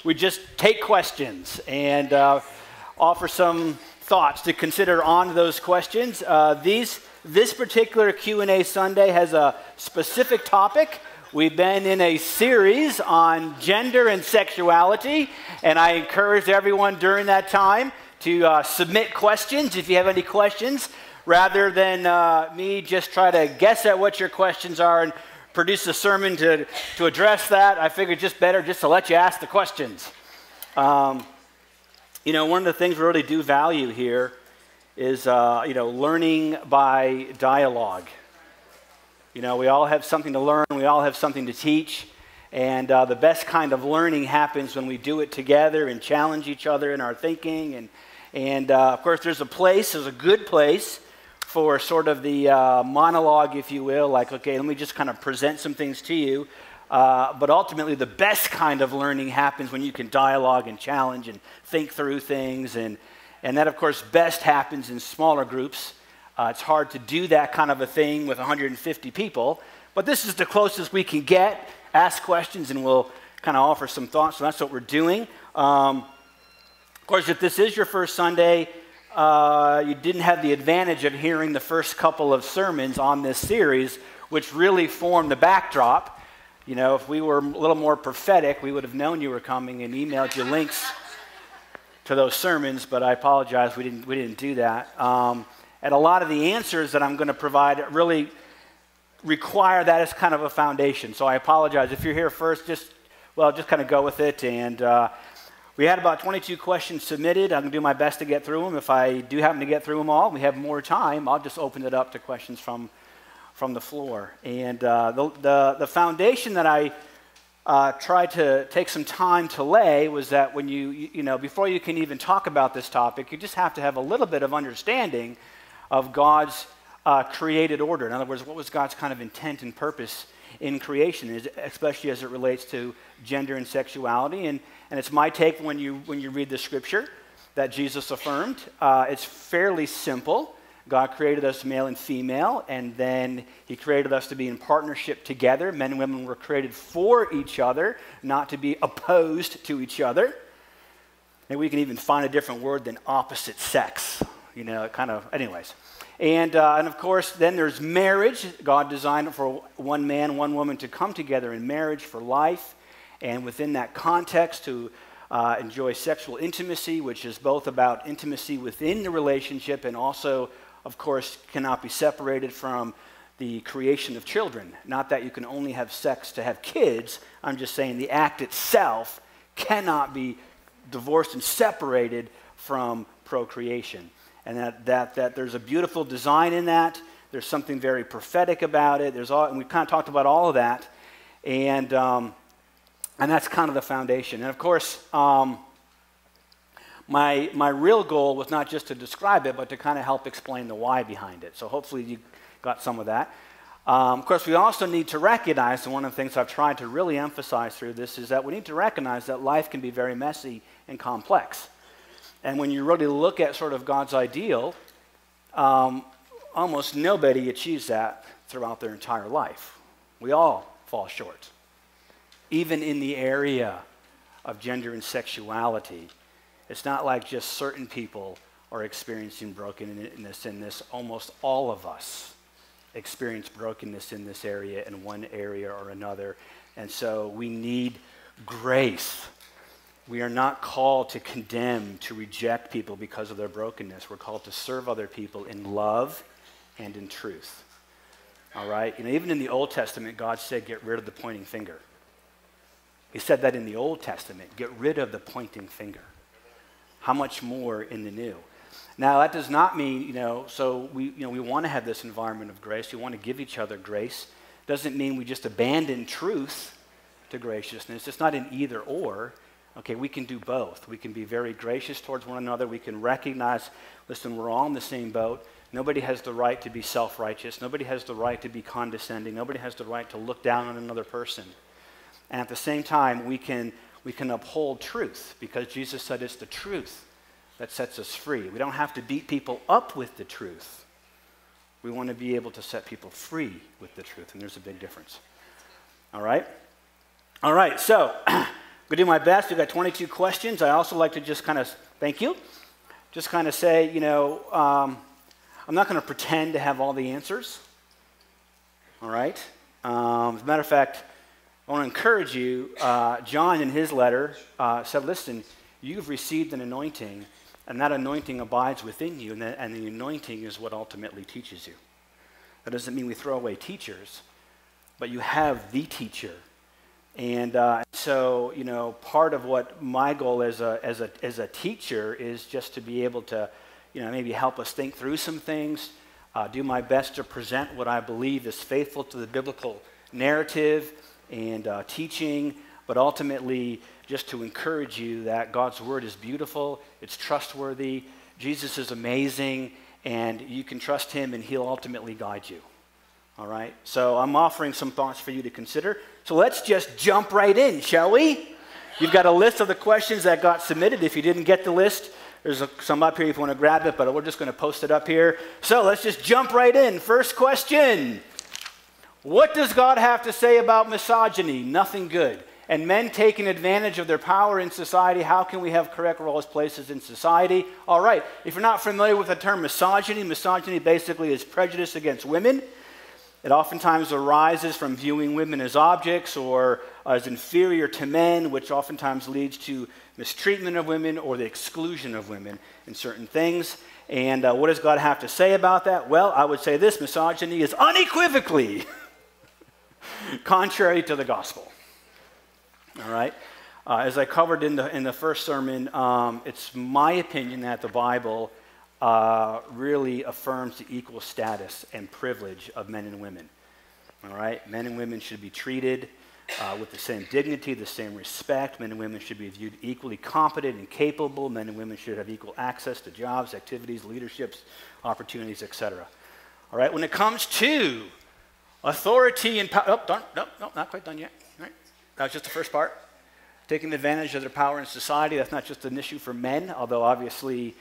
we just take questions and offer some thoughts to consider on those questions. This particular Q&A Sunday has a specific topic. We've been in a series on gender and sexuality, and I encourage everyone during that time to submit questions if you have any questions, rather than me just try to guess at what your questions are and produce a sermon to address that. I figured just better just to let you ask the questions. One of the things we really do value here is, learning by dialogue. We all have something to learn. We all have something to teach. And the best kind of learning happens when we do it together and challenge each other in our thinking. And of course, there's a good place for sort of the monologue, if you will, like, okay, let me just kind of present some things to you. But ultimately, the best kind of learning happens when you can dialogue and challenge and think through things. And that, of course, best happens in smaller groups. It's hard to do that kind of a thing with 150 people. But this is the closest we can get. Ask questions, and we'll kind of offer some thoughts. So that's what we're doing. Of course, if this is your first Sunday, you didn't have the advantage of hearing the first couple of sermons on this series, which really formed the backdrop. If we were a little more prophetic, we would have known you were coming and emailed you links to those sermons, but I apologize, we didn't do that. And a lot of the answers that I'm going to provide really require that as kind of a foundation. So I apologize. If you're here first, just kind of go with it. And we had about 22 questions submitted. I'm going to do my best to get through them. If I do happen to get through them all, we have more time, I'll just open it up to questions from the floor. And the foundation that I tried to take some time to lay was that when before you can even talk about this topic, you just have to have a little bit of understanding of God's created order. In other words, what was God's kind of intent and purpose in creation, especially as it relates to gender and sexuality. And it's my take when you read the scripture that Jesus affirmed. It's fairly simple. God created us male and female, and then he created us to be in partnership together. Men and women were created for each other, not to be opposed to each other. And we can even find a different word than opposite sex. Anyways. And of course, then there's marriage. God designed it for one man, one woman to come together in marriage for life. And within that context, to enjoy sexual intimacy, which is both about intimacy within the relationship and also, of course, cannot be separated from the creation of children. Not that you can only have sex to have kids. I'm just saying the act itself cannot be divorced and separated from procreation. And that there's a beautiful design in that. There's something very prophetic about it. And we've kind of talked about all of that. And that's kind of the foundation. And of course, my real goal was not just to describe it, but to kind of help explain the why behind it. So hopefully you got some of that. Of course, we also need to recognize, and one of the things I've tried to really emphasize through this is that we need to recognize that life can be very messy and complex. And when you really look at sort of God's ideal, almost nobody achieves that throughout their entire life. We all fall short. Even in the area of gender and sexuality, it's not like just certain people are experiencing brokenness in this. Almost all of us experience brokenness in this area, in one area or another. And so we need grace. We are not called to condemn, to reject people because of their brokenness. We're called to serve other people in love and in truth. All right? Even in the Old Testament, God said, get rid of the pointing finger. He said that in the Old Testament, get rid of the pointing finger. How much more in the New? Now, that does not mean, so we want to have this environment of grace. We want to give each other grace. Doesn't mean we just abandon truth to graciousness. It's not an either or. Okay, we can do both. We can be very gracious towards one another. We can recognize, listen, we're all in the same boat. Nobody has the right to be self-righteous. Nobody has the right to be condescending. Nobody has the right to look down on another person. And at the same time, we can uphold truth because Jesus said it's the truth that sets us free. We don't have to beat people up with the truth. We want to be able to set people free with the truth, and there's a big difference. All right? All right, so going to do my best. We've got 22 questions. I also like to just kind of, thank you, just kind of say, I'm not going to pretend to have all the answers. All right? As a matter of fact, I want to encourage you. John, in his letter, said, listen, you've received an anointing, and that anointing abides within you, and the anointing is what ultimately teaches you. That doesn't mean we throw away teachers, but you have the teacher. And so, part of what my goal as a teacher is just to be able to, maybe help us think through some things, do my best to present what I believe is faithful to the biblical narrative and teaching, but ultimately just to encourage you that God's word is beautiful, it's trustworthy, Jesus is amazing, and you can trust him and he'll ultimately guide you. All right? So I'm offering some thoughts for you to consider. So let's just jump right in, shall we? You've got a list of the questions that got submitted. If you didn't get the list, there's some up here if you want to grab it, but we're just going to post it up here. So let's just jump right in. First question. What does God have to say about misogyny? Nothing good. And men taking advantage of their power in society, how can we have correct roles, places in society? All right, if you're not familiar with the term misogyny, misogyny basically is prejudice against women. It oftentimes arises from viewing women as objects or as inferior to men, which oftentimes leads to mistreatment of women or the exclusion of women in certain things. And what does God have to say about that? Well, I would say this: misogyny is unequivocally contrary to the gospel. All right? As I covered in the first sermon, it's my opinion that the Bible really affirms the equal status and privilege of men and women. All right? Men and women should be treated with the same dignity, the same respect. Men and women should be viewed equally competent and capable. Men and women should have equal access to jobs, activities, leaderships, opportunities, etc. All right? When it comes to authority and power, no, not quite done yet. All right? That was just the first part. Taking advantage of their power in society, that's not just an issue for men, although obviously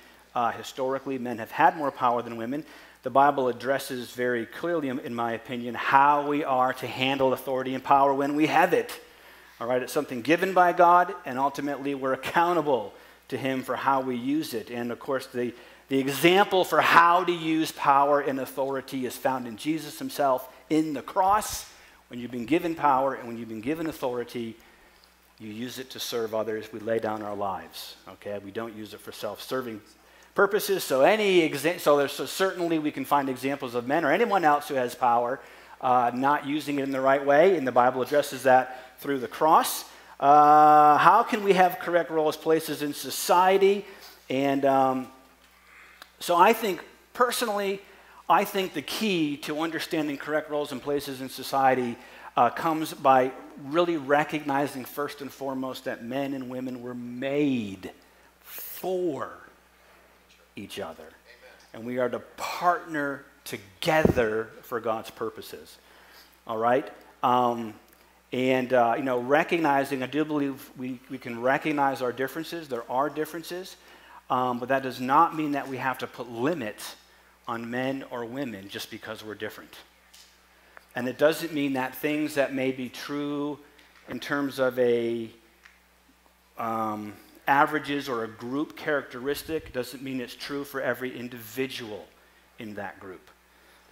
historically men have had more power than women. The Bible addresses very clearly, in my opinion, how we are to handle authority and power when we have it. All right, it's something given by God, and ultimately we're accountable to him for how we use it. And of course, the example for how to use power and authority is found in Jesus himself in the cross. When you've been given power and when you've been given authority, you use it to serve others. We lay down our lives, okay? We don't use it for self-serving purposes. So certainly we can find examples of men or anyone else who has power not using it in the right way, and the Bible addresses that through the cross. How can we have correct roles, places in society? And so I think, personally, I think the key to understanding correct roles and places in society comes by really recognizing first and foremost that men and women were made for each other. Amen. And we are to partner together for God's purposes. All right? Recognizing, I do believe we can recognize our differences. There are differences, but that does not mean that we have to put limits on men or women just because we're different. And it doesn't mean that things that may be true in terms of averages or a group characteristic doesn't mean it's true for every individual in that group.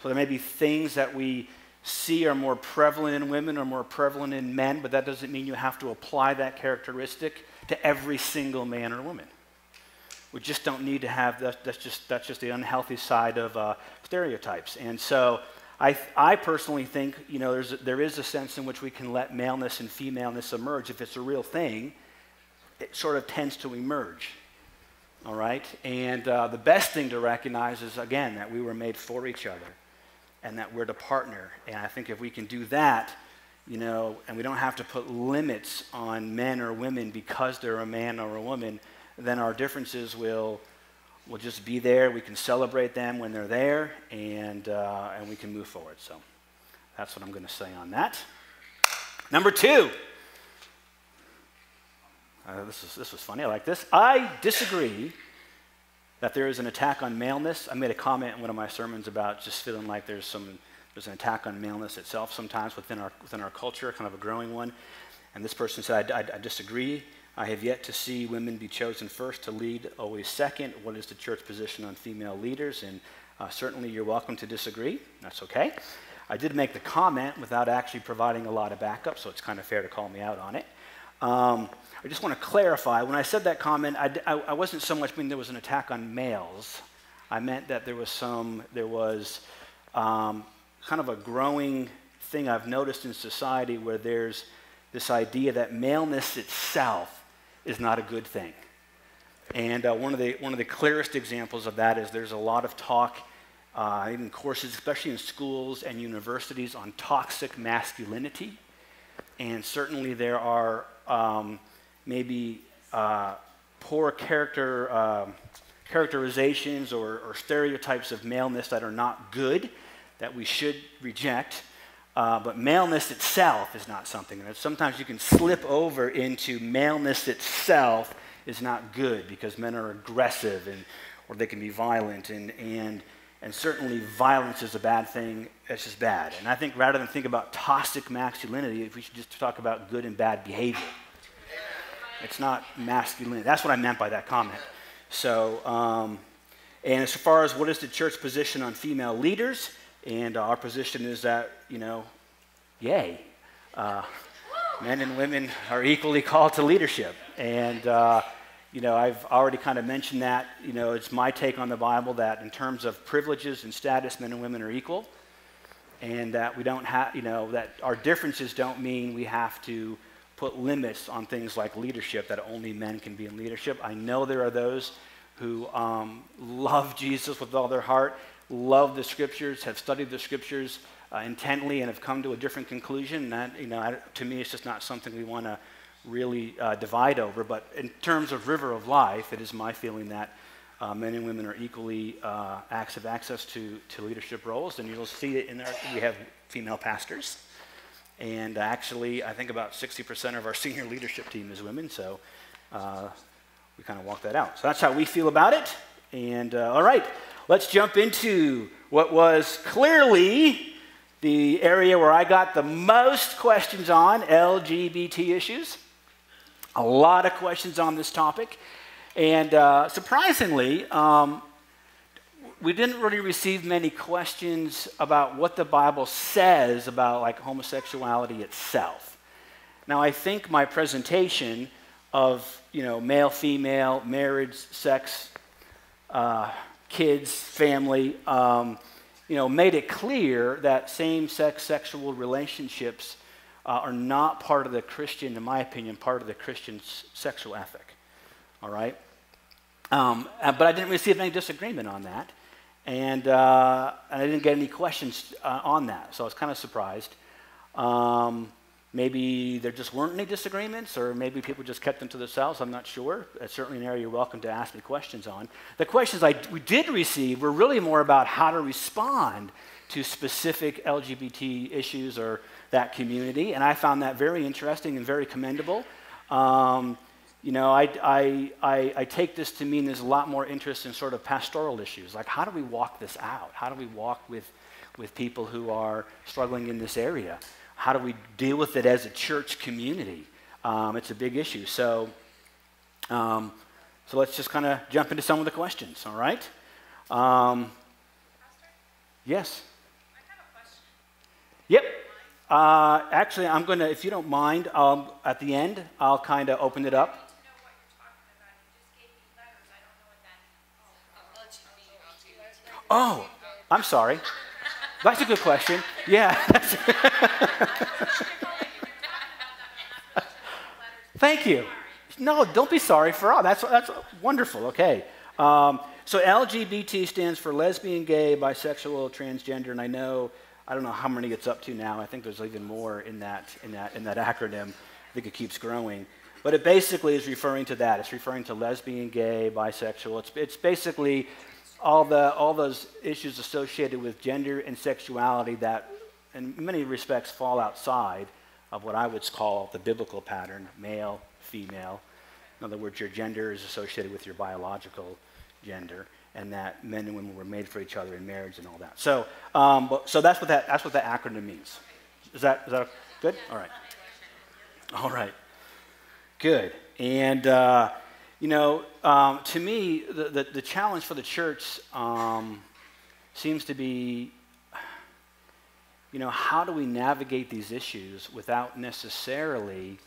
So there may be things that we see are more prevalent in women or more prevalent in men, but that doesn't mean you have to apply that characteristic to every single man or woman. We just don't need to have that. That's just the unhealthy side of stereotypes. And so I personally think there is a sense in which we can let maleness and femaleness emerge. If it's a real thing, it sort of tends to emerge. All right? And the best thing to recognize is, again, that we were made for each other and that we're to partner. And I think if we can do that, and we don't have to put limits on men or women because they're a man or a woman, then our differences will just be there. We can celebrate them when they're there, and we can move forward. So that's what I'm going to say on that. Number 2. This was funny. I like this. I disagree that there is an attack on maleness. I made a comment in one of my sermons about just feeling like there's an attack on maleness itself sometimes within our culture, kind of a growing one. And this person said, I disagree. I have yet to see women be chosen first to lead, always second. What is the church position on female leaders? And certainly you're welcome to disagree. That's okay. I did make the comment without actually providing a lot of backup, so it's kind of fair to call me out on it. I just want to clarify, when I said that comment, I wasn't so much meaning there was an attack on males. I meant that there was kind of a growing thing I've noticed in society where there's this idea that maleness itself is not a good thing. And one of the clearest examples of that is there's a lot of talk, even courses, especially in schools and universities, on toxic masculinity. And certainly there are maybe poor characterizations or stereotypes of maleness that are not good, that we should reject. But maleness itself is not something. And sometimes you can slip over into maleness itself is not good because men are aggressive or they can be violent. And certainly violence is a bad thing. It's just bad. And I think rather than think about toxic masculinity, we should just talk about good and bad behavior. It's not masculinity. That's what I meant by that comment. So, and as far as what is the church position on female leaders, and our position is that, yay. Men and women are equally called to leadership. And, I've already kind of mentioned that, it's my take on the Bible that in terms of privileges and status, men and women are equal. And that we don't have, that our differences don't mean we have to put limits on things like leadership, that only men can be in leadership. I know there are those who love Jesus with all their heart, love the scriptures, have studied the scriptures intently, and have come to a different conclusion. And that, to me, it's just not something we want to really divide over. But in terms of River of Life, it is my feeling that men and women are equally have access to leadership roles. And you'll see it in there. We have female pastors. And actually, I think about 60% of our senior leadership team is women. So we kind of walk that out. So that's how we feel about it. And all right, let's jump into what was clearly the area where I got the most questions on, LGBT issues. A lot of questions on this topic. And surprisingly, we didn't really receive many questions about what the Bible says about like homosexuality itself. Now, I think my presentation of, male, female, marriage, sex, kids, family, made it clear that same-sex sexual relationships are not part of the Christian, in my opinion, part of the Christian sexual ethic. All right? But I didn't receive any disagreement on that. And I didn't get any questions on that, so I was kind of surprised. Maybe there just weren't any disagreements, or maybe people just kept them to themselves. I'm not sure. It's certainly an area you're welcome to ask me questions on. The questions we did receive were really more about how to respond to specific LGBT issues or that community, and I found that very interesting and very commendable. I take this to mean there's a lot more interest in sort of pastoral issues, like how do we walk this out? How do we walk with people who are struggling in this area? How do we deal with it as a church community? It's a big issue. So let's just kind of jump into some of the questions, all right? Yes? I have a question. Yep. Actually, I'm going to, if you don't mind, at the end, I'll kind of open it up. I need to know what you're talking about. You just gave me letters. I don't know what that is. Oh, I'm sorry. That's a good question. Yeah. Thank you. No, don't be sorry for all. That's wonderful. Okay. So LGBT stands for lesbian, gay, bisexual, transgender, and I don't know how many it's up to now. I think there's even more in that acronym. I think it keeps growing. But it basically is referring to that. It's referring to lesbian, gay, bisexual. It's basically all those issues associated with gender and sexuality that in many respects fall outside of what I would call the biblical pattern, male, female. In other words, your gender is associated with your biological gender, and that men and women were made for each other in marriage and all that. So that's what that acronym means. Is that good? All right. All right. Good. And, to me, the challenge for the church seems to be, how do we navigate these issues without necessarily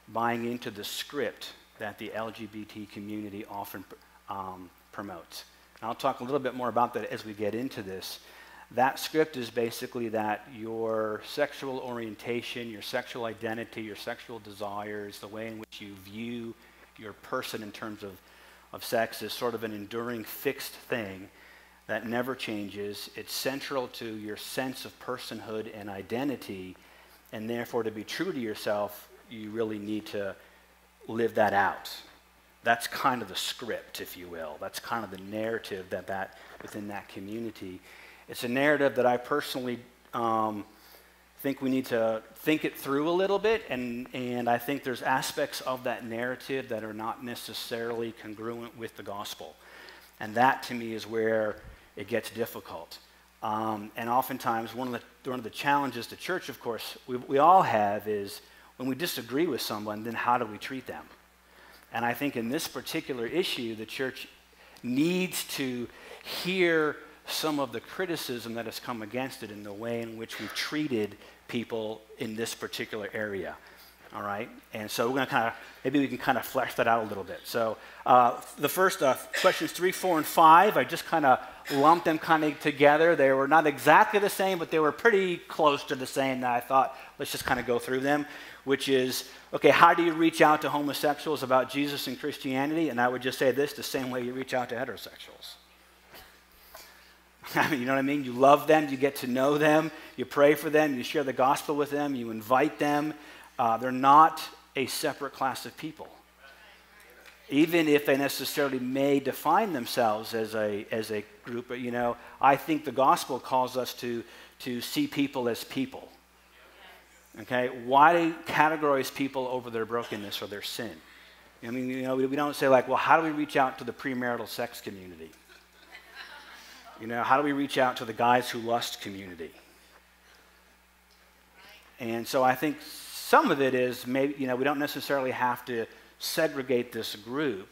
buying into the script that the LGBT community often promotes? And I'll talk a little bit more about that as we get into this. That script is basically that your sexual orientation, your sexual identity, your sexual desires, the way in which you view your person in terms of sex is sort of an enduring fixed thing that never changes. It's central to your sense of personhood and identity, and therefore to be true to yourself, you really need to live that out. That's kind of the script, if you will. That's kind of the narrative that within that community. It's a narrative that I personally think we need to think it through a little bit, and I think there's aspects of that narrative that are not necessarily congruent with the gospel. And that, to me, is where it gets difficult. And oftentimes, one of the challenges the church, of course, we all have is when we disagree with someone, then how do we treat them? And I think in this particular issue, the church needs to hear some of the criticism that has come against it in the way in which we've treated people in this particular area. All right? And so we're going to maybe we can kind of flesh that out a little bit. So the first questions 3, 4, and 5, I just kind of lumped them kind of together. They were not exactly the same, but they were pretty close to the same that I thought, let's just kind of go through them, which is, okay, how do you reach out to homosexuals about Jesus and Christianity? And I would just say this, the same way you reach out to heterosexuals. I mean, you know what I mean? You love them, you get to know them, you pray for them, you share the gospel with them, you invite them. They're not a separate class of people. Even if they necessarily may define themselves as a group, but I think the gospel calls us to see people as people. Okay? Why categorize people over their brokenness or their sin? I mean, we don't say like, well, how do we reach out to the premarital sex community? How do we reach out to the guys who lust community? And so I think some of it is maybe, we don't necessarily have to segregate this group.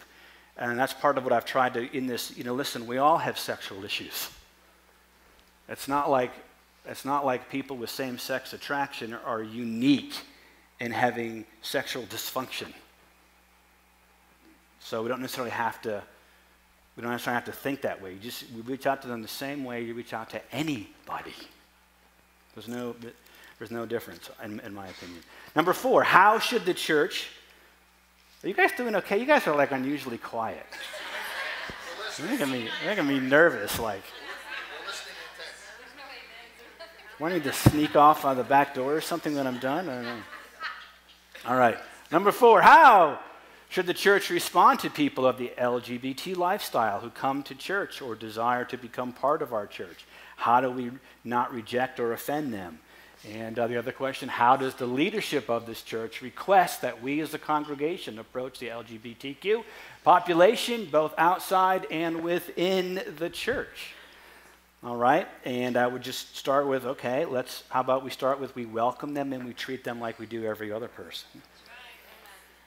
And that's part of what I've tried to, in this, listen, we all have sexual issues. It's not like people with same-sex attraction are unique in having sexual dysfunction. So we don't necessarily have to think that way. We reach out to them the same way you reach out to anybody. There's no difference, in my opinion. Number 4, how should the church... Are you guys doing okay? You guys are like unusually quiet. You're making me nervous, like... Wanting to sneak off on the back door or something when I'm done? I don't know. All right. Number 4, how should the church respond to people of the LGBT lifestyle who come to church or desire to become part of our church? How do we not reject or offend them? And the other question, how does the leadership of this church request that we as a congregation approach the LGBTQ population, both outside and within the church? All right, and I would just start with, okay, how about we start with we welcome them and we treat them like we do every other person,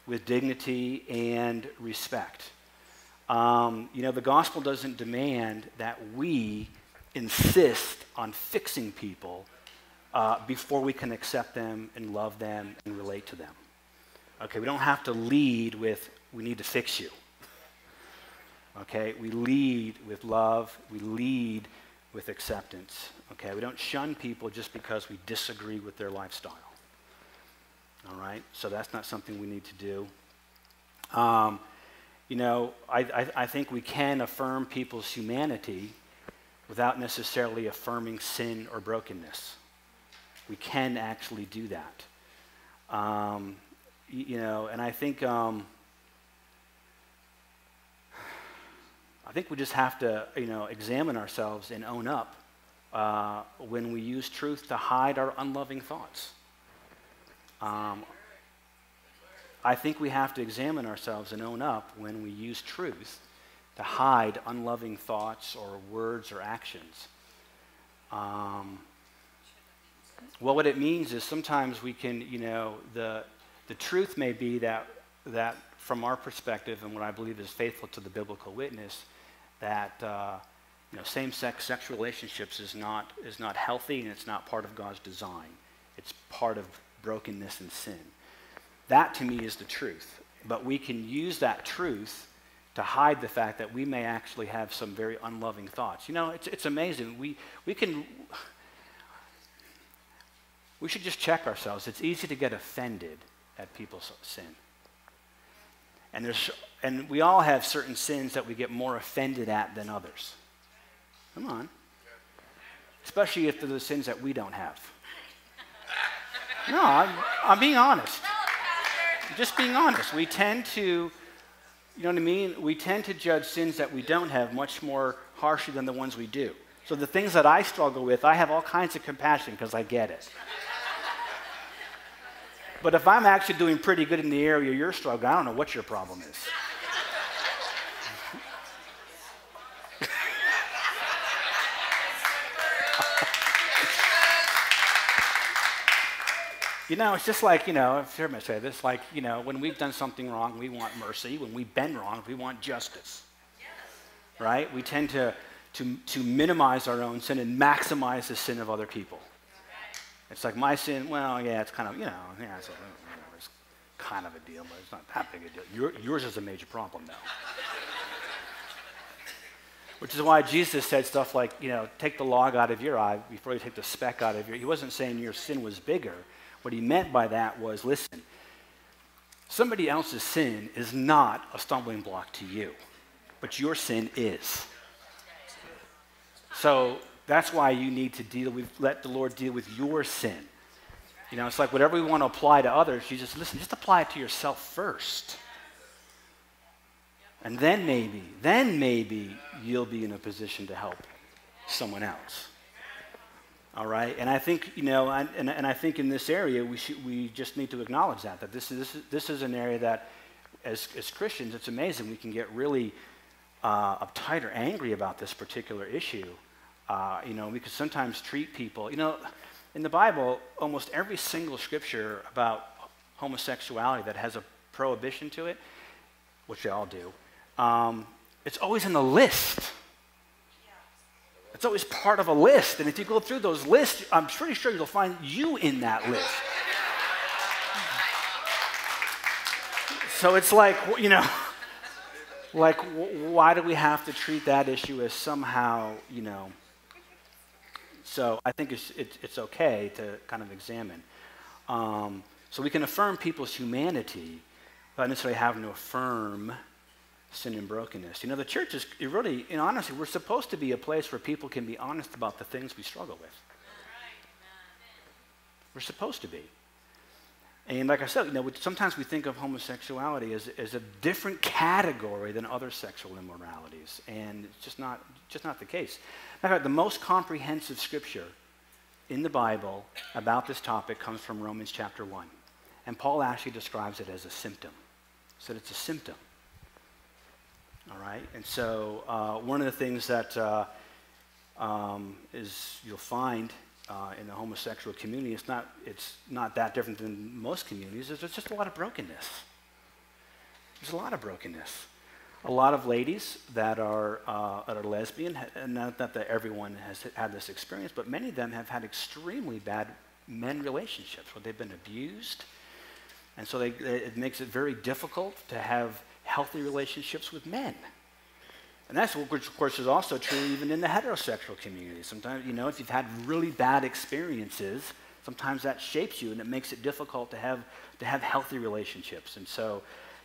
with dignity and respect. The gospel doesn't demand that we insist on fixing people before we can accept them and love them and relate to them. Okay, we don't have to lead with, we need to fix you. Okay, we lead with love, we lead with acceptance. Okay, we don't shun people just because we disagree with their lifestyle. All right, so that's not something we need to do. I think we can affirm people's humanity without necessarily affirming sin or brokenness. We can actually do that. And I think we just have to, examine ourselves and own up when we use truth to hide our unloving thoughts. I think we have to examine ourselves and own up when we use truth to hide unloving thoughts or words or actions. Well, what it means is sometimes we can, the The truth may be that from our perspective and what I believe is faithful to the biblical witness, that same-sex sexual relationships is not healthy, and it's not part of God's design. It's part of brokenness and sin. That to me is the truth. But we can use that truth to hide the fact that we may actually have some very unloving thoughts. It's amazing. We should just check ourselves. It's easy to get offended at people's sin. And we all have certain sins that we get more offended at than others. Come on. Especially if they're the sins that we don't have. No, I'm being honest. Just being honest. We tend to, you know what I mean? We tend to judge sins that we don't have much more harshly than the ones we do. So the things that I struggle with, I have all kinds of compassion because I get it. But if I'm actually doing pretty good in the area you're struggling, I don't know what your problem is. It's just like, if you're going to say this, like, when we've done something wrong, we want mercy. When we've been wrong, we want justice. Yes. Right? We tend to minimize our own sin and maximize the sin of other people. Right. It's like my sin, well, yeah, it's kind of, it's kind of a deal, but it's not that big a deal. Yours is a major problem, though. Which is why Jesus said stuff like, take the log out of your eye before you take the speck out of your. He wasn't saying your sin was bigger. What he meant by that was, listen, somebody else's sin is not a stumbling block to you, but your sin is. So that's why you need to let the Lord deal with your sin. It's like whatever we want to apply to others, you just apply it to yourself first. And then maybe you'll be in a position to help someone else. All right, and I think and I think in this area we just need to acknowledge that this is an area that, as Christians, it's amazing we can get really uptight or angry about this particular issue. We could sometimes treat people. In the Bible, almost every single scripture about homosexuality that has a prohibition to it, which they all do, it's always in the list. It's always part of a list. And if you go through those lists, I'm pretty sure you'll find you in that list. So it's like, why do we have to treat that issue as somehow, So I think it's okay to kind of examine. So we can affirm people's humanity without necessarily having to affirm sin and brokenness. The church is really, honestly, we're supposed to be a place where people can be honest about the things we struggle with. We're supposed to be. And like I said, sometimes we think of homosexuality as a different category than other sexual immoralities, and it's just not the case. In fact, the most comprehensive scripture in the Bible about this topic comes from Romans chapter 1, and Paul actually describes it as a symptom. He said it's a symptom. All right, and so one of the things that is you'll find in the homosexual community, it's not that different than most communities. There's just a lot of brokenness. There's a lot of brokenness. A lot of ladies that are lesbian, and not that everyone has had this experience, but many of them have had extremely bad men relationships where they've been abused, and so it makes it very difficult to have healthy relationships with men. And that's, which of course is also true even in the heterosexual community. Sometimes, if you've had really bad experiences, sometimes that shapes you and it makes it difficult to have healthy relationships. And so,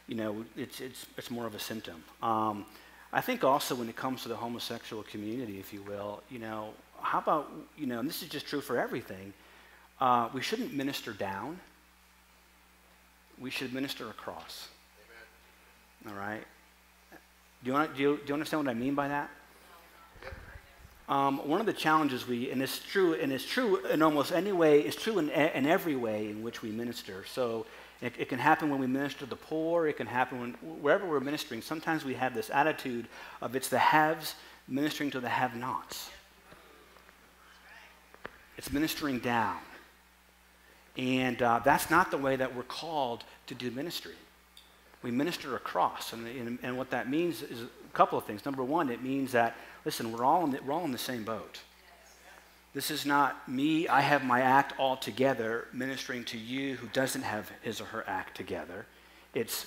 it's more of a symptom. I think also when it comes to the homosexual community, if you will, how about, and this is just true for everything, we shouldn't minister down. We should minister across. All right. Do you understand what I mean by that? One of the challenges and it's true in almost any way, it's true in every way in which we minister. So it can happen when we minister to the poor. It can happen wherever we're ministering. Sometimes we have this attitude of it's the haves ministering to the have-nots. It's ministering down. And that's not the way that we're called to do ministry. We minister across, and what that means is a couple of things. Number one, it means that, listen, we're all in the same boat. This is not me, I have my act all together, ministering to you who doesn't have his or her act together. It's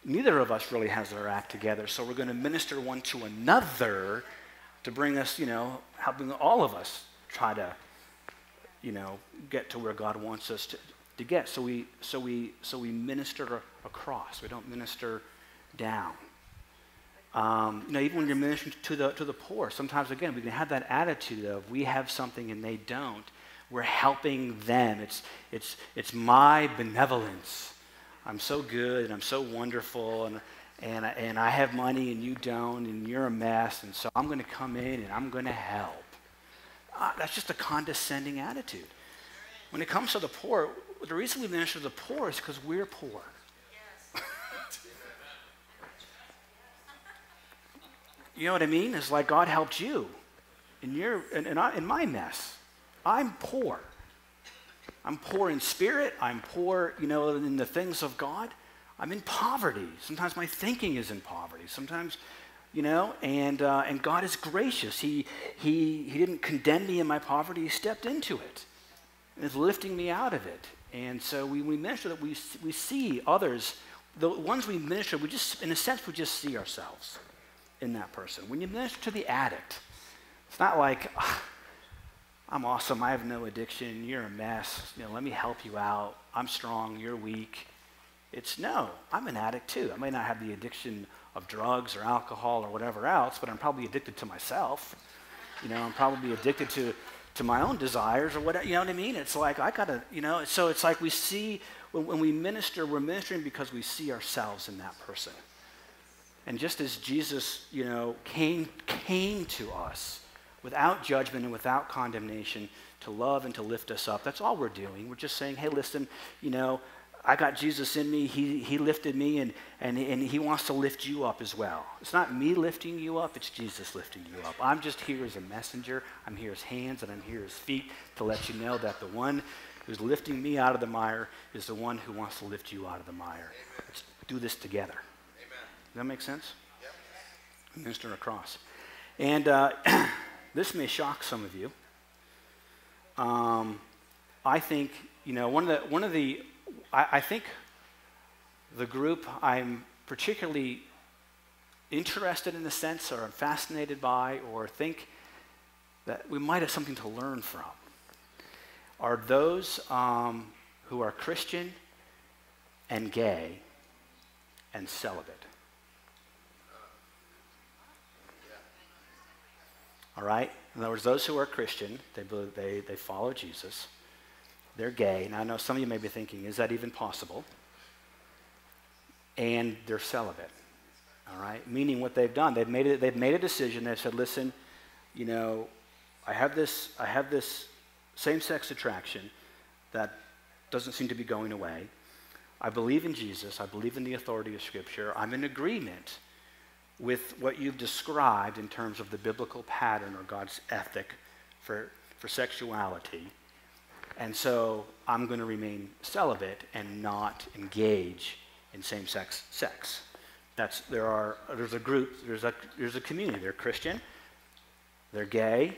neither of us really has our act together, so we're going to minister one to another to bring us, helping all of us try to, get to where God wants us to get. So we minister across. We don't minister down. Even when you're ministering to the poor, sometimes again we can have that attitude of we have something and they don't. We're helping them. It's my benevolence. I'm so good and I'm so wonderful and I have money and you don't and you're a mess and so I'm going to come in and I'm going to help. That's just a condescending attitude. When it comes to the poor, the reason we minister to the poor is because we're poor. You know what I mean? It's like God helped you in my mess. I'm poor. I'm poor in spirit. I'm poor, in the things of God. I'm in poverty. Sometimes my thinking is in poverty. Sometimes, and God is gracious. He didn't condemn me in my poverty. He stepped into it and is lifting me out of it. And so we minister that we see others. The ones we minister, we just see ourselves in that person. When you minister to the addict, it's not like, I'm awesome, I have no addiction, you're a mess, let me help you out, I'm strong, you're weak. It's no, I'm an addict too. I may not have the addiction of drugs or alcohol or whatever else, but I'm probably addicted to myself. I'm probably addicted to my own desires or whatever, you know what I mean? It's like, I gotta, so it's like we see, when we minister, we're ministering because we see ourselves in that person. And just as Jesus, came to us without judgment and without condemnation to love and to lift us up, that's all we're doing. We're just saying, hey, listen, I got Jesus in me. He lifted me, and he wants to lift you up as well. It's not me lifting you up. It's Jesus lifting you up. I'm just here as a messenger. I'm here as hands, and I'm here as feet to let you know that the one who's lifting me out of the mire is the one who wants to lift you out of the mire. Let's do this together. Does that make sense? Yep. Minister across. And this may shock some of you. I think, I think the group I'm particularly interested in a sense or I'm fascinated by or think that we might have something to learn from are those who are Christian and gay and celibate. All right? In other words, those who are Christian, they follow Jesus. They're gay. Now, I know some of you may be thinking, is that even possible? And they're celibate. All right? Meaning what they've done, they've made a decision. They've said, listen, I have this same-sex attraction that doesn't seem to be going away. I believe in Jesus. I believe in the authority of Scripture. I'm in agreement with what you've described in terms of the biblical pattern or God's ethic for sexuality. And so I'm going to remain celibate and not engage in same-sex sex. There's a group, there's a community. They're Christian, they're gay,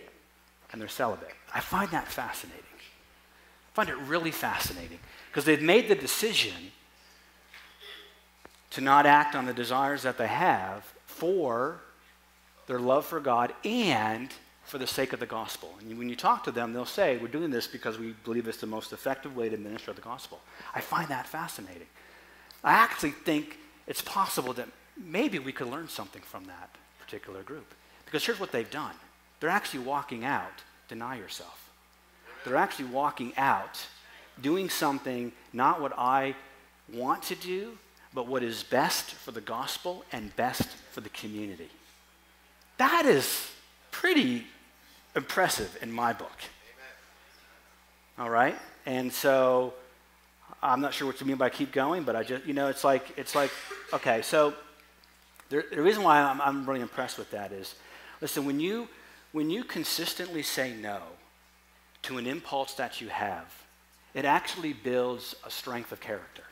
and they're celibate. I find that fascinating. I find it really fascinating because they've made the decision to not act on the desires that they have for their love for God and for the sake of the gospel. And when you talk to them, they'll say, we're doing this because we believe it's the most effective way to minister the gospel. I find that fascinating. I actually think it's possible that maybe we could learn something from that particular group. Because here's what they've done. They're actually walking out, deny yourself. They're actually walking out, doing something, not what I want to do, but what is best for the gospel and best for the community. That is pretty impressive in my book. Amen. All right? And so I'm not sure what you mean by keep going, but I just, it's like, okay, so the reason why I'm really impressed with that is, listen, when you consistently say no to an impulse that you have, it actually builds a strength of character.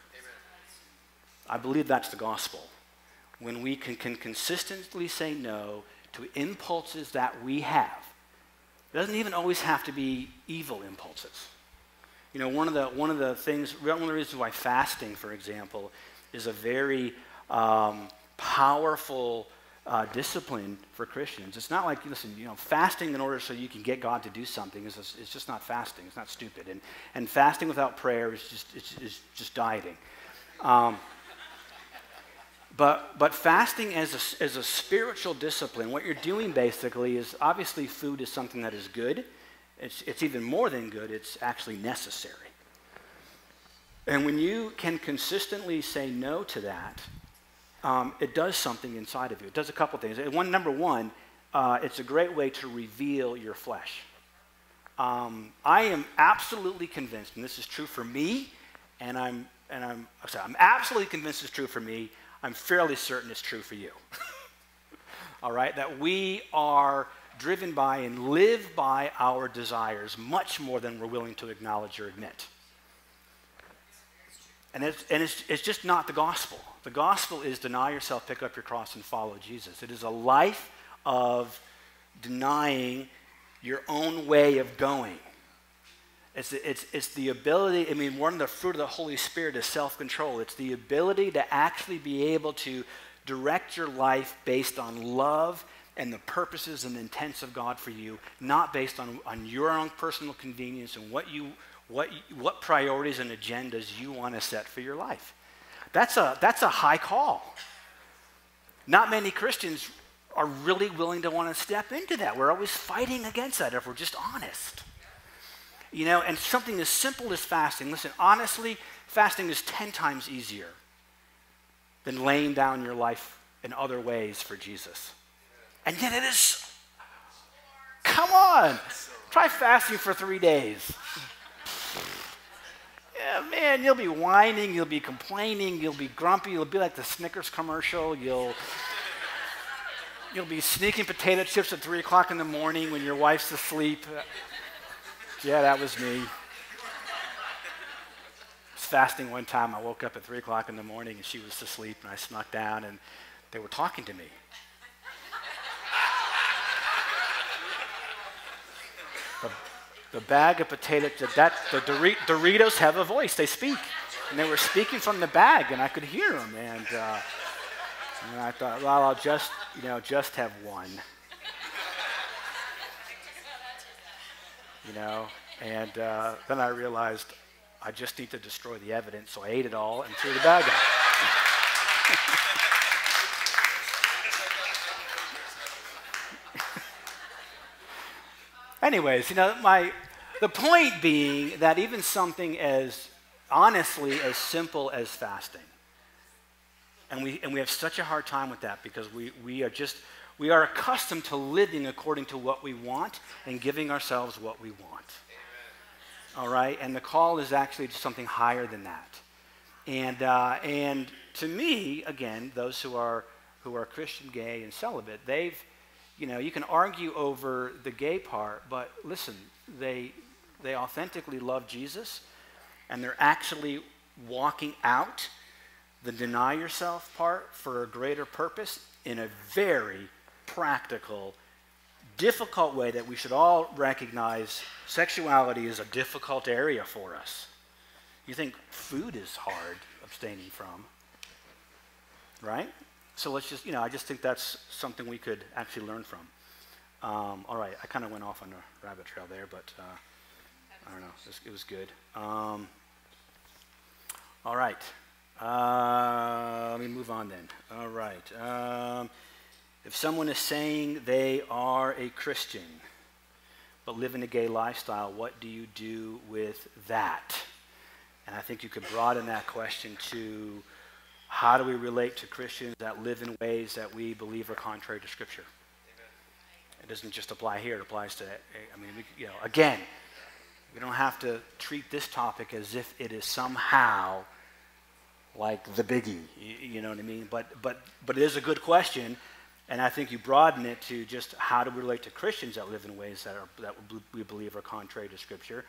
I believe that's the gospel. When we can consistently say no to impulses that we have. It doesn't even always have to be evil impulses. You know, one of the reasons why fasting, for example, is a very powerful discipline for Christians. It's not like, listen, you know, fasting in order so you can get God to do something is just not fasting. It's not stupid. And fasting without prayer is just dieting. But fasting as a spiritual discipline, what you're doing basically is, obviously food is something that is good. It's even more than good, it's actually necessary. And when you can consistently say no to that, it does something inside of you. It does a couple things. Number one, it's a great way to reveal your flesh. I am absolutely convinced, and this is true for me, I'm absolutely convinced it's true for me. I'm fairly certain it's true for you. All right? That we are driven by and live by our desires much more than we're willing to acknowledge or admit. And it's just not the gospel. The gospel is deny yourself, pick up your cross, and follow Jesus. It is a life of denying your own way of going. It's the ability, I mean, one of the fruit of the Holy Spirit is self-control. It's the ability to actually be able to direct your life based on love and the purposes and intents of God for you, not based on your own personal convenience and what priorities and agendas you want to set for your life. That's a high call. Not many Christians are really willing to want to step into that. We're always fighting against that if we're just honest. You know, and something as simple as fasting. Listen, honestly, fasting is 10 times easier than laying down your life in other ways for Jesus. And yet it is, come on, try fasting for 3 days. Yeah, man, you'll be whining, you'll be complaining, you'll be grumpy, you'll be like the Snickers commercial, you'll be sneaking potato chips at 3 o'clock in the morning when your wife's asleep. Yeah, that was me. I was fasting one time. I woke up at 3 o'clock in the morning and she was asleep, and I snuck down and they were talking to me. The bag of potatoes, the Doritos have a voice. They speak. And they were speaking from the bag, and I could hear them. And I thought, well, I'll just have one. You know, and then I realized I just need to destroy the evidence, so I ate it all and threw the bag out. Anyways, you know, the point being that even something as honestly as simple as fasting, and we have such a hard time with that because we are accustomed to living according to what we want and giving ourselves what we want. All right? And the call is actually to something higher than that. And to me, again, those who are Christian, gay, and celibate, you can argue over the gay part, but listen, they authentically love Jesus, and they're actually walking out the deny yourself part for a greater purpose in a very practical, difficult way that we should all recognize. Sexuality is a difficult area for us. You think food is hard abstaining from, right? So let's just, I just think that's something we could actually learn from. All right, I kind of went off on a rabbit trail there, but I don't know, it was good. All right, let me move on then. All right. If someone is saying they are a Christian but live in a gay lifestyle, what do you do with that? And I think you could broaden that question to how do we relate to Christians that live in ways that we believe are contrary to Scripture? Amen. It doesn't just apply here. It applies to, again, we don't have to treat this topic as if it is somehow like the biggie. You know what I mean? But it is a good question. And I think you broaden it to just how do we relate to Christians that live in ways that we believe are contrary to Scripture.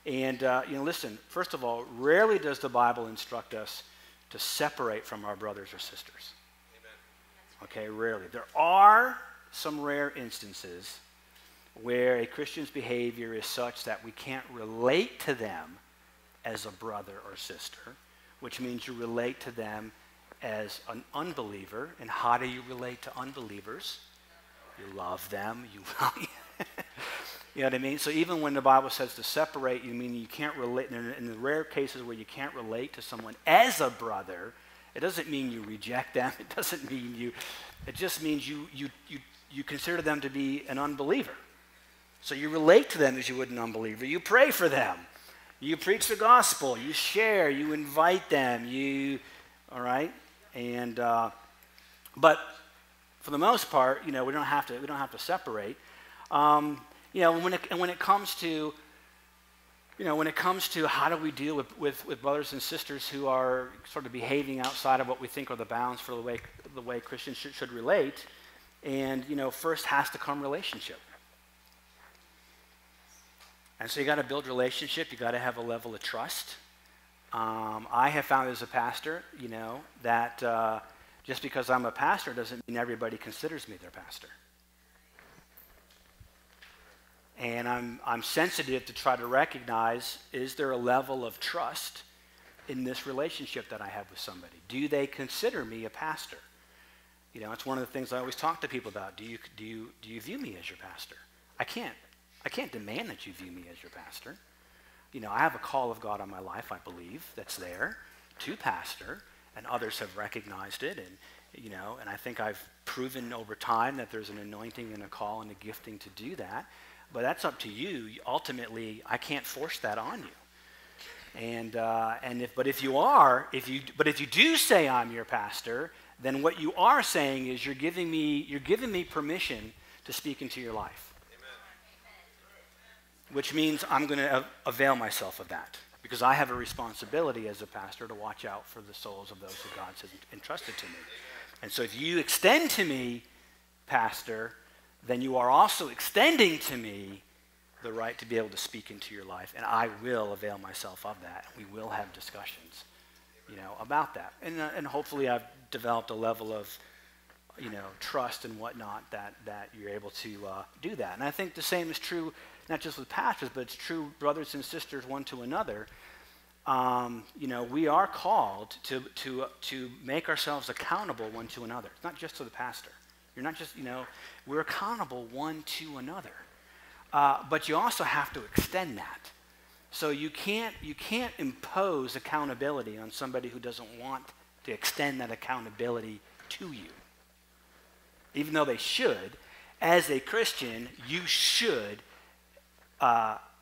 And, listen, first of all, rarely does the Bible instruct us to separate from our brothers or sisters. Okay, rarely. There are some rare instances where a Christian's behavior is such that we can't relate to them as a brother or sister, which means you relate to them as an unbeliever. And how do you relate to unbelievers? You love them. You know what I mean? So even when the Bible says to separate, you mean you can't relate. In the rare cases where you can't relate to someone as a brother, it doesn't mean you reject them. It doesn't mean you. It just means you consider them to be an unbeliever. So you relate to them as you would an unbeliever. You pray for them. You preach the gospel. You share. You invite them. All right? And but for the most part, we don't have to separate. When it comes to how do we deal with brothers and sisters who are sort of behaving outside of what we think are the bounds for the way Christians should relate, and first has to come relationship. And so you got to build relationship. You got to have a level of trust. I have found as a pastor, that just because I'm a pastor doesn't mean everybody considers me their pastor. And I'm sensitive to try to recognize, is there a level of trust in this relationship that I have with somebody? Do they consider me a pastor? It's one of the things I always talk to people about. Do you view me as your pastor? I can't demand that you view me as your pastor. I have a call of God on my life, I believe, that's there to pastor, and others have recognized it, and I think I've proven over time that there's an anointing and a call and a gifting to do that. But that's up to you. Ultimately, I can't force that on you. But if you do say I'm your pastor, then what you are saying is you're giving me permission to speak into your life. Amen. Which means I'm going to avail myself of that, because I have a responsibility as a pastor to watch out for the souls of those who God has entrusted to me. And so if you extend to me, pastor, then you are also extending to me the right to be able to speak into your life, and I will avail myself of that. We will have discussions, about that, and hopefully I've developed a level of, trust and whatnot that you're able to do that. And I think the same is true not just with pastors, but it's true brothers and sisters one to another. We are called to make ourselves accountable one to another. It's not just to the pastor. You're not just, we're accountable one to another. But you also have to extend that. So you can't impose accountability on somebody who doesn't want to extend that accountability to you. Even though they should, as a Christian, you should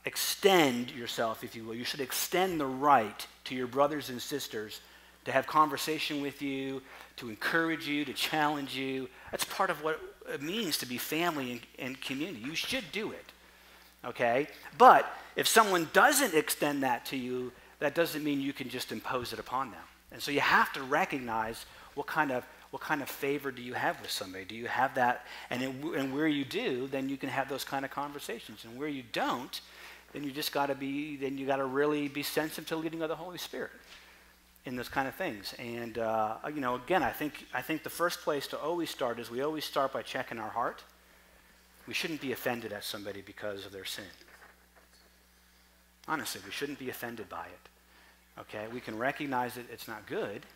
extend yourself, if you will. You should extend the right to your brothers and sisters to have conversation with you, to encourage you, to challenge you. That's part of what it means to be family and community. You should do it, okay? But if someone doesn't extend that to you, that doesn't mean you can just impose it upon them. And so you have to recognize what kind of favor do you have with somebody? Do you have that? And where you do, then you can have those kind of conversations. And where you don't, then you got to really be sensitive to the leading of the Holy Spirit in those kind of things. And again, I think the first place to always start is we always start by checking our heart. We shouldn't be offended at somebody because of their sin. Honestly, we shouldn't be offended by it. Okay, we can recognize that it's not good.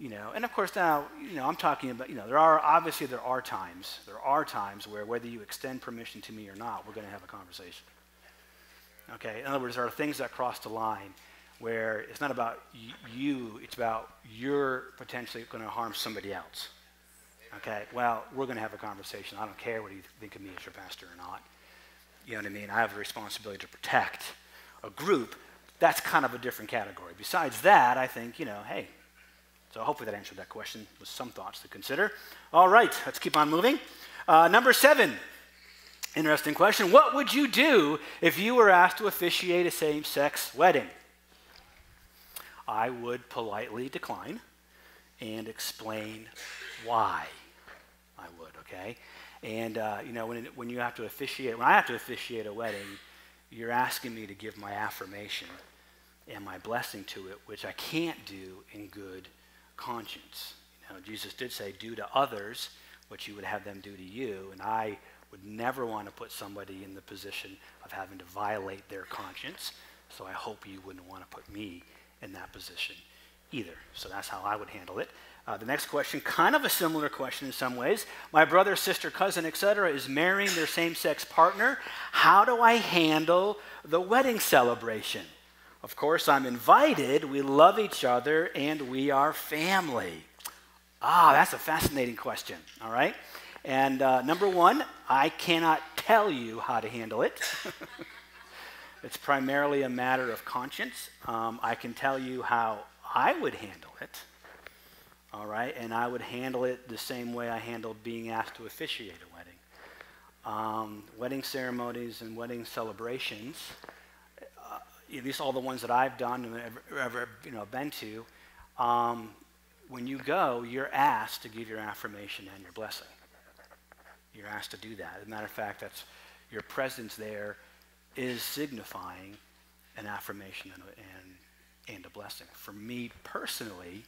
And of course now, I'm talking about, there are times where whether you extend permission to me or not, we're going to have a conversation. Okay, in other words, there are things that cross the line where it's not about you, it's about you're potentially going to harm somebody else. Okay, well, we're going to have a conversation. I don't care what you think of me as your pastor or not. You know what I mean? I have a responsibility to protect a group. That's kind of a different category. Besides that, I think, hey, so hopefully that answered that question with some thoughts to consider. All right, let's keep on moving. Number 7, interesting question. What would you do if you were asked to officiate a same-sex wedding? I would politely decline and explain why I would, okay? And, when I have to officiate a wedding, you're asking me to give my affirmation and my blessing to it, which I can't do in good conscience. Jesus did say, do to others what you would have them do to you, and I would never want to put somebody in the position of having to violate their conscience, so I hope you wouldn't want to put me in that position either. So that's how I would handle it. The next question, kind of a similar question in some ways. My brother, sister, cousin, etc., is marrying their same-sex partner. How do I handle the wedding celebration? Of course, I'm invited. We love each other, and we are family. That's a fascinating question, all right? And number one, I cannot tell you how to handle it. It's primarily a matter of conscience. I can tell you how I would handle it. All right, and I would handle it the same way I handled being asked to officiate a wedding. Wedding ceremonies and wedding celebrations, at least all the ones that I've done and ever been to, when you go, you're asked to give your affirmation and your blessing. You're asked to do that. As a matter of fact, that's your presence there is signifying an affirmation and a blessing. For me personally,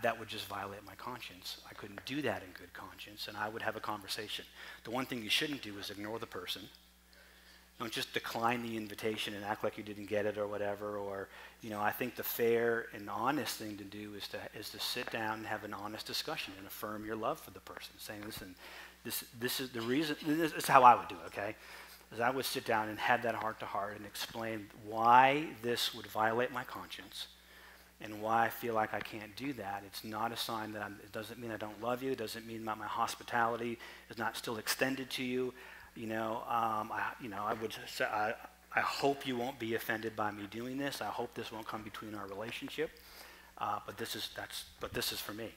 that would just violate my conscience. I couldn't do that in good conscience, and I would have a conversation. The one thing you shouldn't do is ignore the person. Don't just decline the invitation and act like you didn't get it or whatever. Or, I think the fair and honest thing to do is to sit down and have an honest discussion and affirm your love for the person, saying, listen, this is the reason. This is how I would do it. Okay, is I would sit down and have that heart to heart and explain why this would violate my conscience. And why I feel like I can't do that. It's not a sign that it doesn't mean I don't love you. It doesn't mean that my hospitality is not still extended to you. I would say, I hope you won't be offended by me doing this. I hope this won't come between our relationship. But this is for me.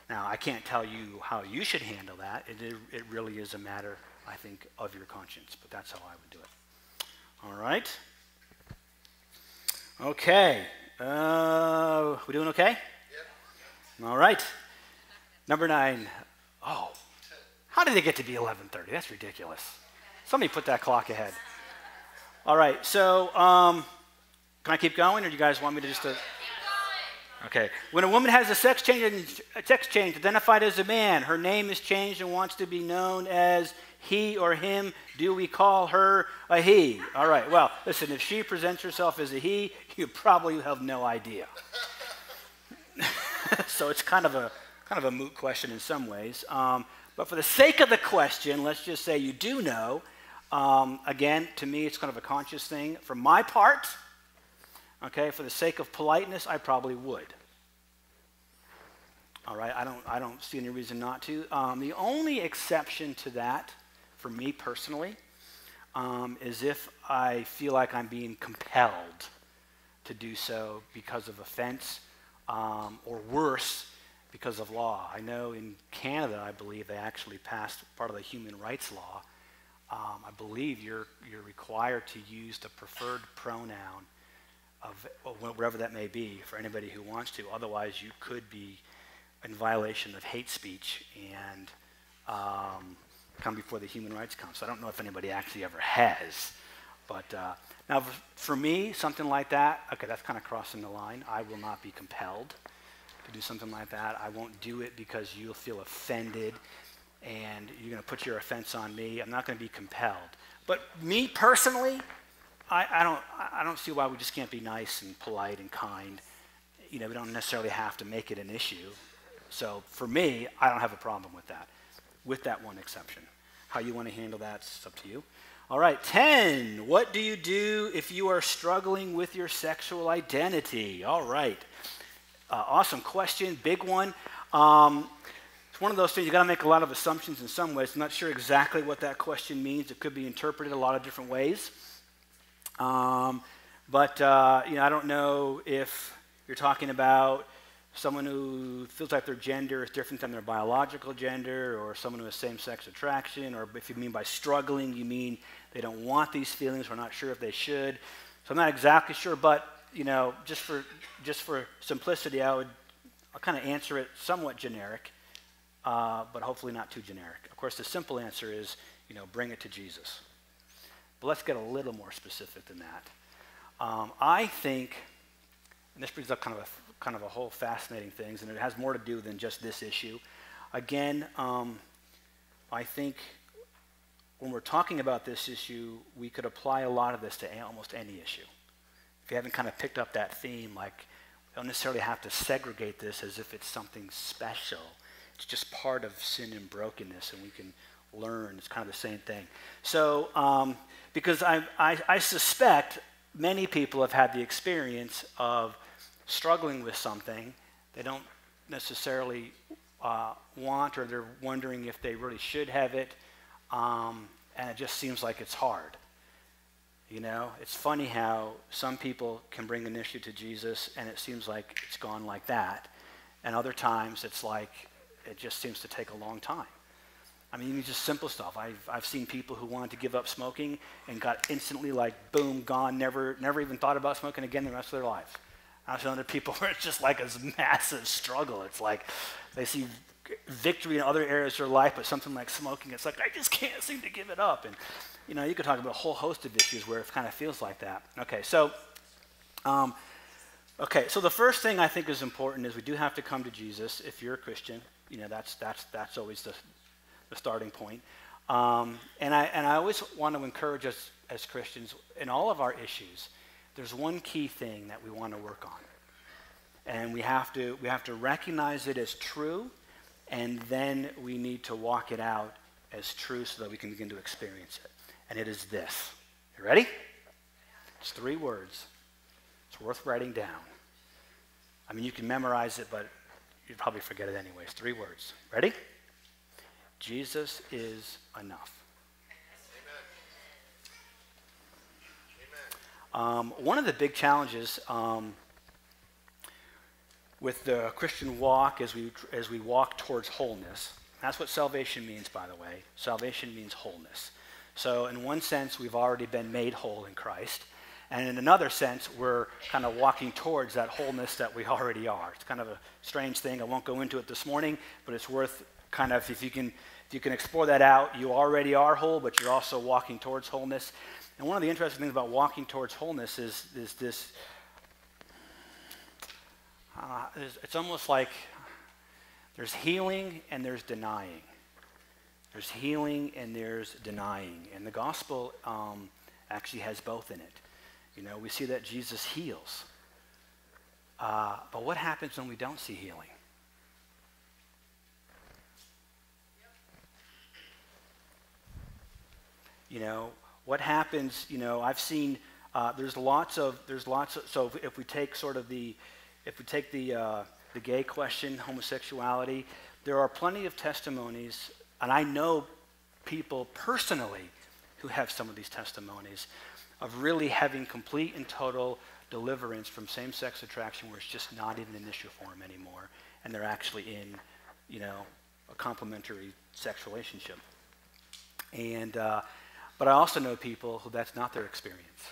Now, I can't tell you how you should handle that. It really is a matter, I think, of your conscience. But that's how I would do it. All right. Okay. We doing okay? Yep. All right. Number 9. Oh, how did it get to be 11:30? That's ridiculous. Somebody put that clock ahead. All right. So, can I keep going, or do you guys want me to just? Okay. When a woman has a sex change identified as a man, her name is changed and wants to be known as he or him, do we call her a he? All right, well, listen, if she presents herself as a he, you probably have no idea. So it's kind of a moot question in some ways. But for the sake of the question, let's just say you do know. Again, to me, it's kind of a conscious thing. For my part, okay, for the sake of politeness, I probably would. All right, I don't see any reason not to. The only exception to that, for me personally, is if I feel like I'm being compelled to do so because of offense, or worse, because of law. I know in Canada, I believe they actually passed part of the human rights law. I believe you're required to use the preferred pronoun of whatever that may be for anybody who wants to. Otherwise, you could be in violation of hate speech and come before the Human Rights Council. I don't know if anybody actually ever has. But now, for me, something like that, okay, that's kind of crossing the line. I will not be compelled to do something like that. I won't do it because you'll feel offended and you're going to put your offense on me. I'm not going to be compelled. But me personally, I don't see why we just can't be nice and polite and kind. We don't necessarily have to make it an issue. So for me, I don't have a problem with that one exception. How you want to handle that is up to you. All right, 10. What do you do if you are struggling with your sexual identity? All right. Awesome question, big one. It's one of those things, you got to make a lot of assumptions in some ways. I'm not sure exactly what that question means. It could be interpreted a lot of different ways. But I don't know if you're talking about someone who feels like their gender is different than their biological gender, or someone who has same-sex attraction, or if you mean by struggling, you mean they don't want these feelings, we're not sure if they should. So I'm not exactly sure, but just for simplicity, I'll kind of answer it somewhat generic, but hopefully not too generic. Of course, the simple answer is, bring it to Jesus. But let's get a little more specific than that. I think, and this brings up kind of a whole fascinating things, and it has more to do than just this issue. Again, I think when we're talking about this issue, we could apply a lot of this to almost any issue. If you haven't kind of picked up that theme, like, we don't necessarily have to segregate this as if it's something special. It's just part of sin and brokenness, and we can learn. It's kind of the same thing. So, because I suspect many people have had the experience of struggling with something they don't necessarily want, or they're wondering if they really should have it, and it just seems like it's hard. You know, it's funny how some people can bring an issue to Jesus and it seems like it's gone like that, and other times it's like it just seems to take a long time. I mean, even just simple stuff. I've seen people who wanted to give up smoking and got instantly like, boom, gone, never even thought about smoking again the rest of their lives. I've seen other people where it's just like a massive struggle. It's like they see victory in other areas of their life, but something like smoking, it's like, I just can't seem to give it up. And, you know, you could talk about a whole host of issues where it kind of feels like that. Okay, so the first thing I think is important is we do have to come to Jesus. If you're a Christian, you know, that's always the starting point. And I always want to encourage us as Christians in all of our issues. There's one key thing that we want to work on, and we have to recognize it as true, and then we need to walk it out as true so that we can begin to experience it. And it is this. You ready? It's 3 words. It's worth writing down. I mean, you can memorize it, but you'd probably forget it anyways. 3 words. Ready? Jesus is enough. One of the big challenges with the Christian walk as we walk towards wholeness, that's what salvation means, by the way. Salvation means wholeness. So in one sense, we've already been made whole in Christ. And in another sense, we're kind of walking towards that wholeness that we already are. It's kind of a strange thing. I won't go into it this morning, but it's worth kind of, if you can explore that out, you already are whole, but you're also walking towards wholeness. And one of the interesting things about walking towards wholeness is this, it's almost like there's healing and there's denying. There's healing and there's denying. And the gospel actually has both in it. You know, we see that Jesus heals. But what happens when we don't see healing? You know, what happens, you know, I've seen, there's lots of, so if we take the gay question, homosexuality, there are plenty of testimonies, and I know people personally who have some of these testimonies of really having complete and total deliverance from same-sex attraction where it's just not even an issue for them anymore, and they're actually in, you know, a complementary sex relationship. And, but I also know people who that's not their experience.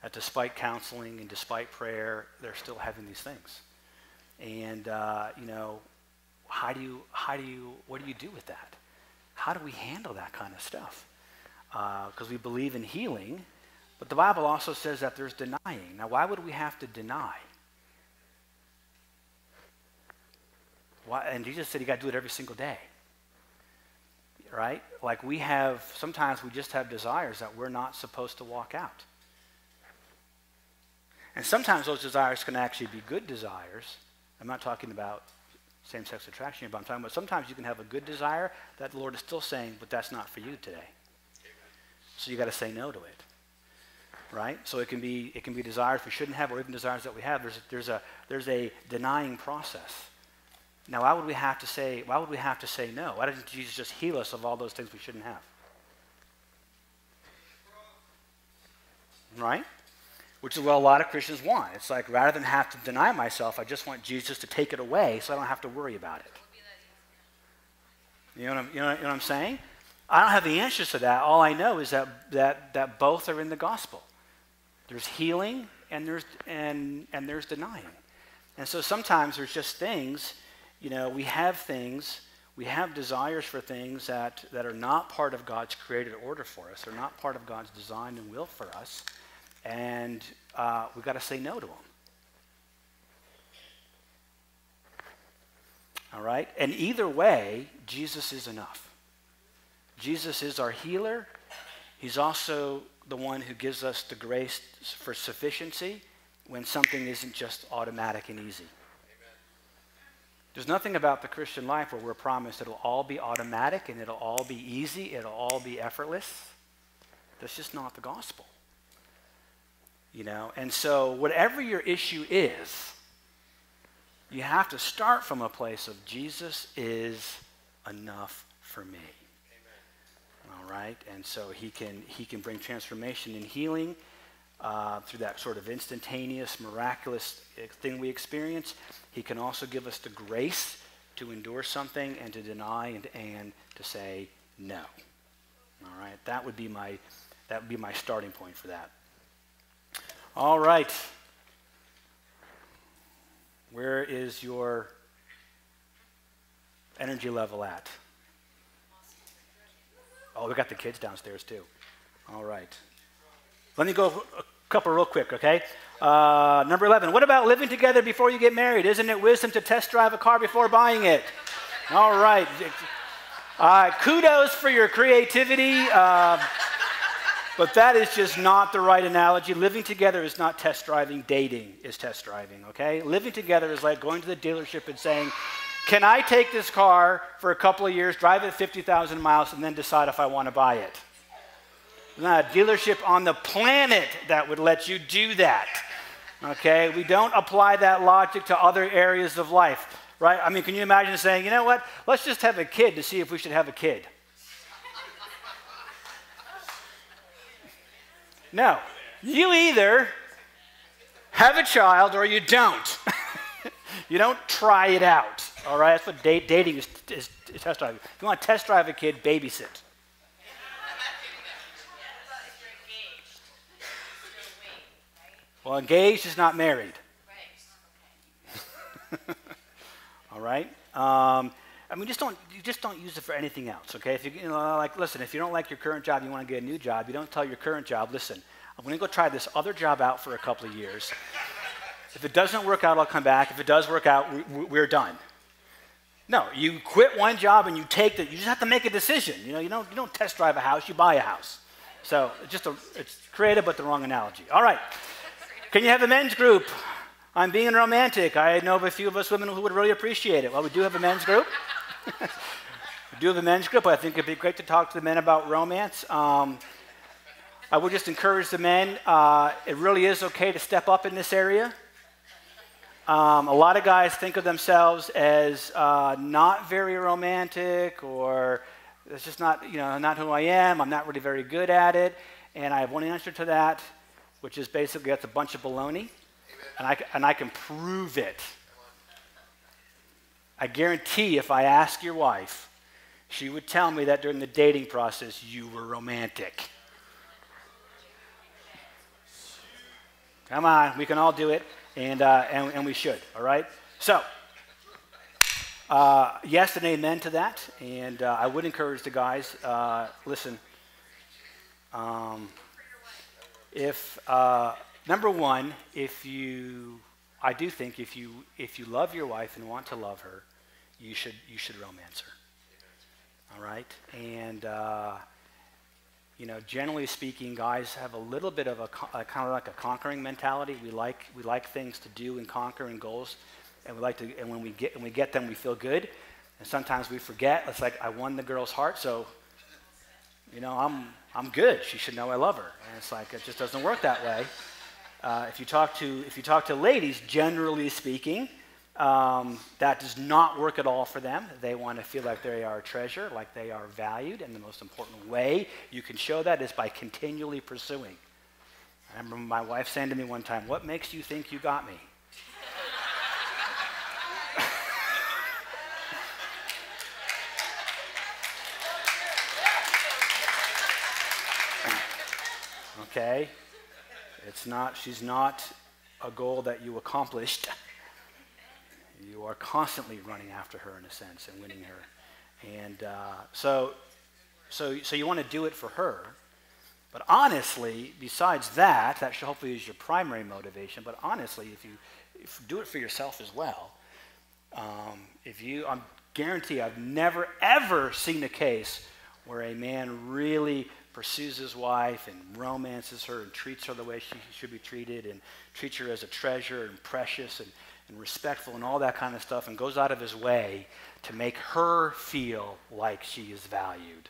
That despite counseling and despite prayer, they're still having these things. And, you know, what do you do with that? How do we handle that kind of stuff? Because we believe in healing, but the Bible also says that there's denying. Now, why would we have to deny? Why? And Jesus said you got to do it every single day. Right? Like sometimes we just have desires that we're not supposed to walk out. And sometimes those desires can actually be good desires. I'm not talking about same-sex attraction, but I'm talking about sometimes you can have a good desire that the Lord is still saying, but that's not for you today. So you got to say no to it. Right? So it can be desires we shouldn't have, or even desires that we have. There's a denying process. Now, why would we have to say no? Why didn't Jesus just heal us of all those things we shouldn't have? Right? Which is what a lot of Christians want. It's like, rather than have to deny myself, I just want Jesus to take it away so I don't have to worry about it. You know what I'm saying? I don't have the answers to that. All I know is that both are in the gospel. There's healing and there's denying. And so sometimes there's just things, you know, we have things we have desires for things that are not part of God's created order for us. They're not part of God's design and will for us. And we've got to say no to them. All right? And either way, Jesus is enough. Jesus is our healer. He's also the one who gives us the grace for sufficiency when something isn't just automatic and easy. Amen. There's nothing about the Christian life where we're promised it'll all be automatic and it'll all be easy, it'll all be effortless. That's just not the gospel. You know, and so whatever your issue is, you have to start from a place of Jesus is enough for me. Amen. All right, and so he can bring transformation and healing through that sort of instantaneous, miraculous thing we experience. He can also give us the grace to endure something and to deny and to say no. All right, that would be my starting point for that. All right. Where is your energy level at? Oh, we got the kids downstairs too. All right. Let me go a couple real quick, okay? Number 11, what about living together before you get married? Isn't it wisdom to test drive a car before buying it? All right. Kudos for your creativity. But that is just not the right analogy. Living together is not test driving. Dating is test driving, okay? Living together is like going to the dealership and saying, can I take this car for a couple of years, drive it 50,000 miles, and then decide if I want to buy it? There's not a dealership on the planet that would let you do that, okay? We don't apply that logic to other areas of life, right? I mean, can you imagine saying, you know what, let's just have a kid to see if we should have a kid? No, you either have a child or you don't. You don't try it out, all right? That's what dating is test driving. If you want to test drive a kid, babysit. Well, engaged is not married. All right? I mean, you just don't use it for anything else, okay? If listen, if you don't like your current job, you want to get a new job, you don't tell your current job, listen, I'm going to go try this other job out for a couple of years. If it doesn't work out, I'll come back. If it does work out, we're done. No, you quit one job and you take it. You just have to make a decision. You know, you don't test drive a house, you buy a house. So it's creative, but the wrong analogy. All right. Can you have a men's group? I'm being romantic. I know of a few of us women who would really appreciate it. Well, we do have a men's group. We do have a men's group. I think it'd be great to talk to the men about romance. I would just encourage the men. It really is okay to step up in this area. A lot of guys think of themselves as not very romantic, or it's just not who I am. I'm not really very good at it. And I have one answer to that, which is basically that's a bunch of baloney. And I can prove it. I guarantee if I ask your wife, she would tell me that during the dating process, you were romantic. Come on, we can all do it, and we should, all right? So, yes and amen to that, and I would encourage the guys, listen, number one, I do think if you love your wife and want to love her, you should romance her. All right, and generally speaking, guys have a little bit of a kind of like a conquering mentality. We like things to do and conquer and goals, and when we get them, we feel good. And sometimes we forget. It's like I won the girl's heart, so I'm good. She should know I love her. And it's like it just doesn't work that way. If you talk to ladies, generally speaking, that does not work at all for them. They want to feel like they are a treasure, like they are valued, and the most important way you can show that is by continually pursuing. I remember my wife saying to me one time, "What makes you think you got me?" Okay? She's not a goal that you accomplished. You are constantly running after her in a sense and winning her. And so you want to do it for her. But honestly, besides that, that should hopefully is your primary motivation. But honestly, if you do it for yourself as well, I guarantee I've never, ever seen a case where a man really pursues his wife and romances her and treats her the way she should be treated and treats her as a treasure and precious and respectful and all that kind of stuff and goes out of his way to make her feel like she is valued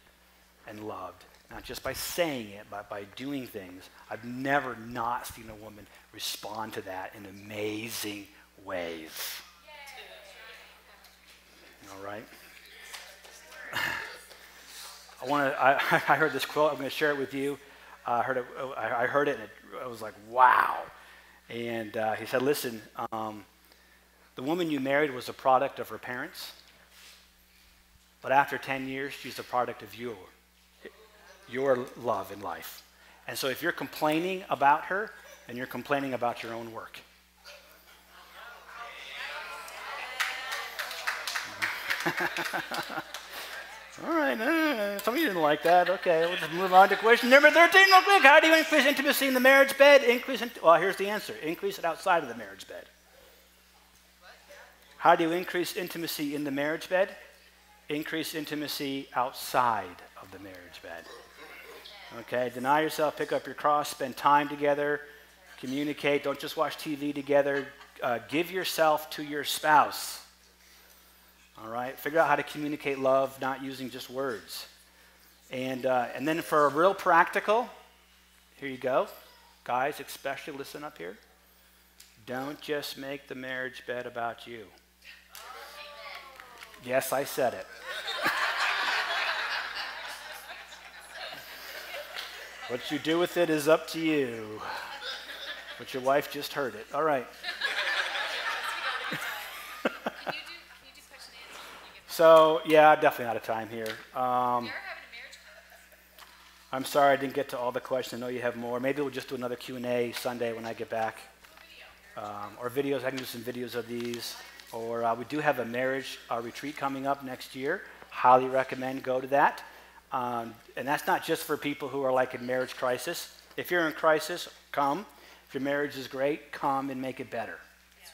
and loved. Not just by saying it, but by doing things. I've never not seen a woman respond to that in amazing ways. All right? I heard this quote. I'm going to share it with you. I heard it, and I was like, wow. And he said, listen, the woman you married was a product of her parents, but after 10 years, she's a product of your love in life. And so if you're complaining about her, then you're complaining about your own work. All right, some of you didn't like that. Okay, we'll just move on to question number 13 real quick. How do you increase intimacy in the marriage bed? Well, here's the answer. Increase it outside of the marriage bed. How do you increase intimacy in the marriage bed? Increase intimacy outside of the marriage bed. Okay, deny yourself, pick up your cross, spend time together, communicate. Don't just watch TV together. Give yourself to your spouse. All right, figure out how to communicate love, not using just words. And then for a real practical, here you go. Guys, especially listen up here. Don't just make the marriage bed about you. Yes, I said it. What you do with it is up to you. But your wife just heard it. All right. Can you do question and answer? So, yeah, definitely out of time here. You're having a marriage club. I'm sorry I didn't get to all the questions. I know you have more. Maybe we'll just do another Q&A Sunday when I get back. Or videos. I can do some videos of these. Or we do have a marriage retreat coming up next year. Highly recommend go to that. And that's not just for people who are like in marriage crisis. If you're in crisis, come. If your marriage is great, come and make it better. That's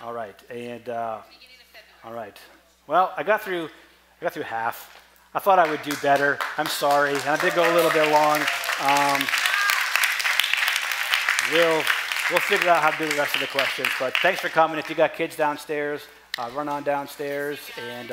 right. All right. And Beginning of February. all right. Well, I got through half. I thought I would do better. I'm sorry. I did go a little bit long. We'll figure out how to do the rest of the questions. But thanks for coming. If you got kids downstairs, run on downstairs and.